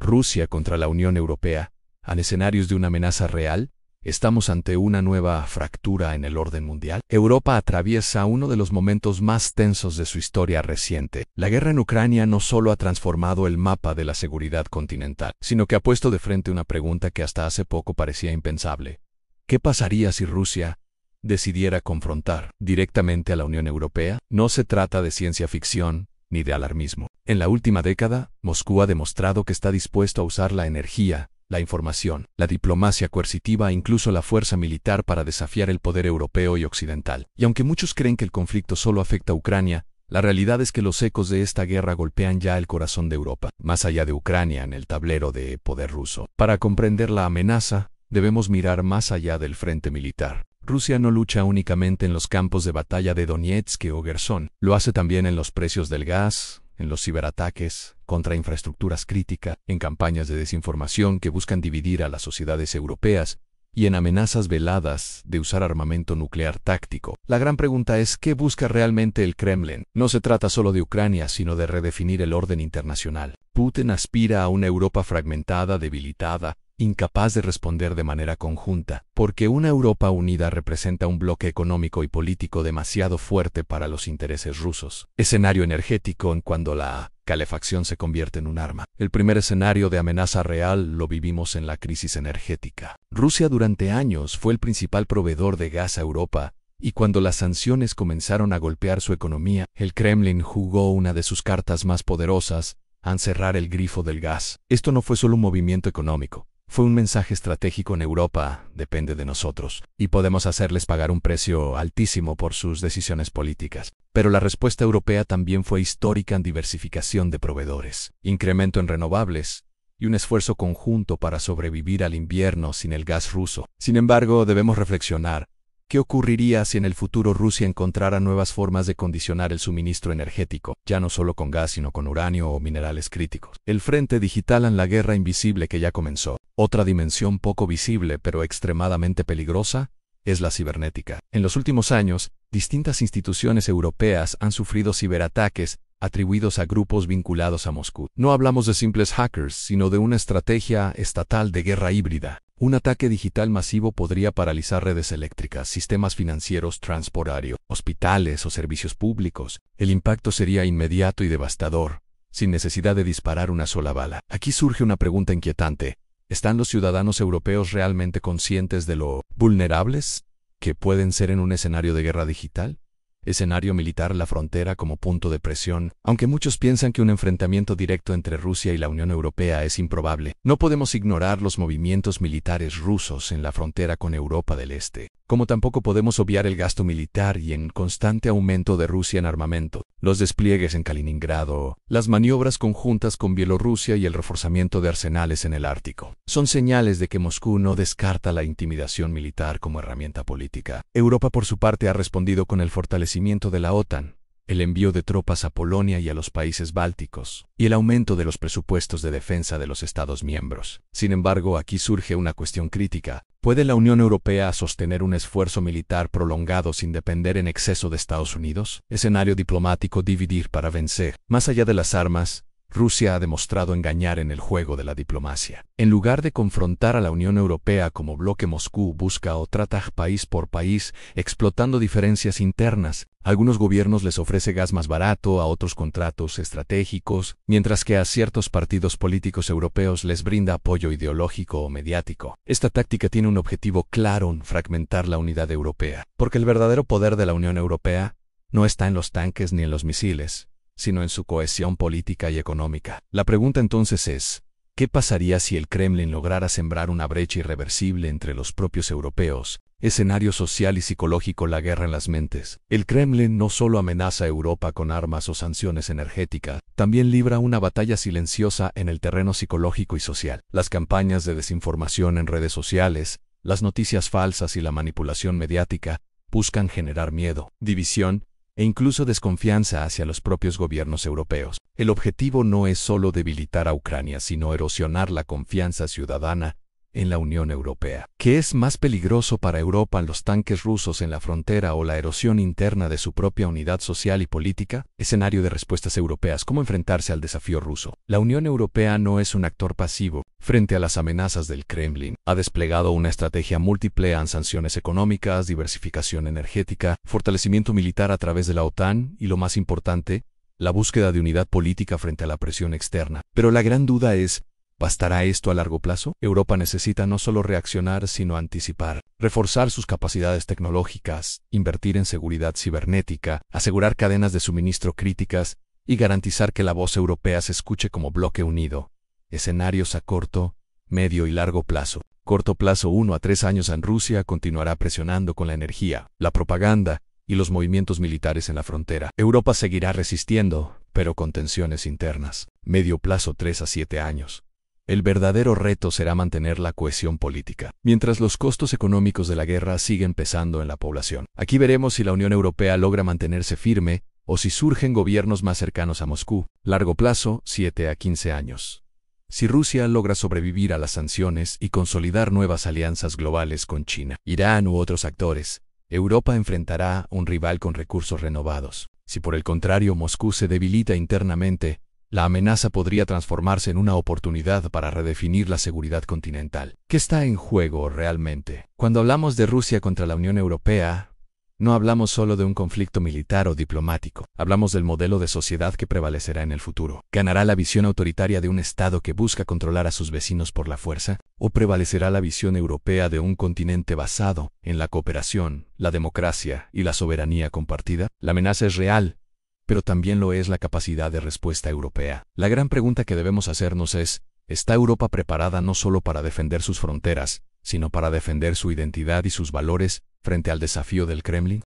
Rusia contra la Unión Europea, en escenarios de una amenaza real, ¿estamos ante una nueva fractura en el orden mundial? Europa atraviesa uno de los momentos más tensos de su historia reciente. La guerra en Ucrania no solo ha transformado el mapa de la seguridad continental, sino que ha puesto de frente una pregunta que hasta hace poco parecía impensable. ¿Qué pasaría si Rusia decidiera confrontar directamente a la Unión Europea? No se trata de ciencia ficción ni de alarmismo. En la última década, Moscú ha demostrado que está dispuesto a usar la energía, la información, la diplomacia coercitiva e incluso la fuerza militar para desafiar el poder europeo y occidental. Y aunque muchos creen que el conflicto solo afecta a Ucrania, la realidad es que los ecos de esta guerra golpean ya el corazón de Europa, más allá de Ucrania en el tablero de poder ruso. Para comprender la amenaza, debemos mirar más allá del frente militar. Rusia no lucha únicamente en los campos de batalla de Donetsk o Gerson, lo hace también en los precios del gas, en los ciberataques, contra infraestructuras críticas, en campañas de desinformación que buscan dividir a las sociedades europeas, y en amenazas veladas de usar armamento nuclear táctico. La gran pregunta es, ¿qué busca realmente el Kremlin? No se trata solo de Ucrania, sino de redefinir el orden internacional. Putin aspira a una Europa fragmentada, debilitada, incapaz de responder de manera conjunta, porque una Europa unida representa un bloque económico y político demasiado fuerte para los intereses rusos. Escenario energético en cuando la calefacción se convierte en un arma. El primer escenario de amenaza real lo vivimos en la crisis energética. Rusia durante años fue el principal proveedor de gas a Europa, y cuando las sanciones comenzaron a golpear su economía, el Kremlin jugó una de sus cartas más poderosas, a cerrar el grifo del gas. Esto no fue solo un movimiento económico. Fue un mensaje estratégico en Europa, depende de nosotros, y podemos hacerles pagar un precio altísimo por sus decisiones políticas. Pero la respuesta europea también fue histórica en diversificación de proveedores, incremento en renovables, y un esfuerzo conjunto para sobrevivir al invierno sin el gas ruso. Sin embargo, debemos reflexionar. ¿Qué ocurriría si en el futuro Rusia encontrara nuevas formas de condicionar el suministro energético, ya no solo con gas sino con uranio o minerales críticos? El frente digital en la guerra invisible que ya comenzó. Otra dimensión poco visible pero extremadamente peligrosa es la cibernética. En los últimos años, distintas instituciones europeas han sufrido ciberataques atribuidos a grupos vinculados a Moscú. No hablamos de simples hackers, sino de una estrategia estatal de guerra híbrida. Un ataque digital masivo podría paralizar redes eléctricas, sistemas financieros, transporte, hospitales o servicios públicos. El impacto sería inmediato y devastador, sin necesidad de disparar una sola bala. Aquí surge una pregunta inquietante. ¿Están los ciudadanos europeos realmente conscientes de lo vulnerables que pueden ser en un escenario de guerra digital? Escenario militar, la frontera como punto de presión. Aunque muchos piensan que un enfrentamiento directo entre Rusia y la Unión Europea es improbable, no podemos ignorar los movimientos militares rusos en la frontera con Europa del Este, como tampoco podemos obviar el gasto militar y en constante aumento de Rusia en armamento, los despliegues en Kaliningrado, las maniobras conjuntas con Bielorrusia y el reforzamiento de arsenales en el Ártico. Son señales de que Moscú no descarta la intimidación militar como herramienta política. Europa por su parte ha respondido con el fortalecimiento de la OTAN, el envío de tropas a Polonia y a los países bálticos, y el aumento de los presupuestos de defensa de los Estados miembros. Sin embargo, aquí surge una cuestión crítica. ¿Puede la Unión Europea sostener un esfuerzo militar prolongado sin depender en exceso de Estados Unidos? Escenario diplomático: dividir para vencer. Más allá de las armas, Rusia ha demostrado engañar en el juego de la diplomacia. En lugar de confrontar a la Unión Europea como bloque, Moscú busca o trata país por país, explotando diferencias internas. A algunos gobiernos les ofrece gas más barato, a otros contratos estratégicos, mientras que a ciertos partidos políticos europeos les brinda apoyo ideológico o mediático. Esta táctica tiene un objetivo claro: fragmentar la unidad europea. Porque el verdadero poder de la Unión Europea no está en los tanques ni en los misiles, sino en su cohesión política y económica. La pregunta entonces es, ¿qué pasaría si el Kremlin lograra sembrar una brecha irreversible entre los propios europeos? Escenario social y psicológico: la guerra en las mentes. El Kremlin no solo amenaza a Europa con armas o sanciones energéticas, también libra una batalla silenciosa en el terreno psicológico y social. Las campañas de desinformación en redes sociales, las noticias falsas y la manipulación mediática buscan generar miedo, división e incluso desconfianza hacia los propios gobiernos europeos. El objetivo no es solo debilitar a Ucrania, sino erosionar la confianza ciudadana en la Unión Europea. ¿Qué es más peligroso para Europa, los tanques rusos en la frontera o la erosión interna de su propia unidad social y política? Escenario de respuestas europeas. ¿Cómo enfrentarse al desafío ruso? La Unión Europea no es un actor pasivo frente a las amenazas del Kremlin. Ha desplegado una estrategia múltiple en sanciones económicas, diversificación energética, fortalecimiento militar a través de la OTAN y, lo más importante, la búsqueda de unidad política frente a la presión externa. Pero la gran duda es, ¿bastará esto a largo plazo? Europa necesita no solo reaccionar, sino anticipar, reforzar sus capacidades tecnológicas, invertir en seguridad cibernética, asegurar cadenas de suministro críticas y garantizar que la voz europea se escuche como bloque unido. Escenarios a corto, medio y largo plazo. Corto plazo: 1 a 3 años. En Rusia continuará presionando con la energía, la propaganda y los movimientos militares en la frontera. Europa seguirá resistiendo, pero con tensiones internas. Medio plazo: 3 a 7 años. El verdadero reto será mantener la cohesión política, mientras los costos económicos de la guerra siguen pesando en la población. Aquí veremos si la Unión Europea logra mantenerse firme o si surgen gobiernos más cercanos a Moscú. Largo plazo: 7 a 15 años. Si Rusia logra sobrevivir a las sanciones y consolidar nuevas alianzas globales con China, Irán u otros actores, Europa enfrentará un rival con recursos renovados. Si por el contrario Moscú se debilita internamente, la amenaza podría transformarse en una oportunidad para redefinir la seguridad continental. ¿Qué está en juego realmente? Cuando hablamos de Rusia contra la Unión Europea, no hablamos solo de un conflicto militar o diplomático. Hablamos del modelo de sociedad que prevalecerá en el futuro. ¿Ganará la visión autoritaria de un Estado que busca controlar a sus vecinos por la fuerza? ¿O prevalecerá la visión europea de un continente basado en la cooperación, la democracia y la soberanía compartida? La amenaza es real, pero también lo es la capacidad de respuesta europea. La gran pregunta que debemos hacernos es, ¿está Europa preparada no solo para defender sus fronteras, sino para defender su identidad y sus valores frente al desafío del Kremlin?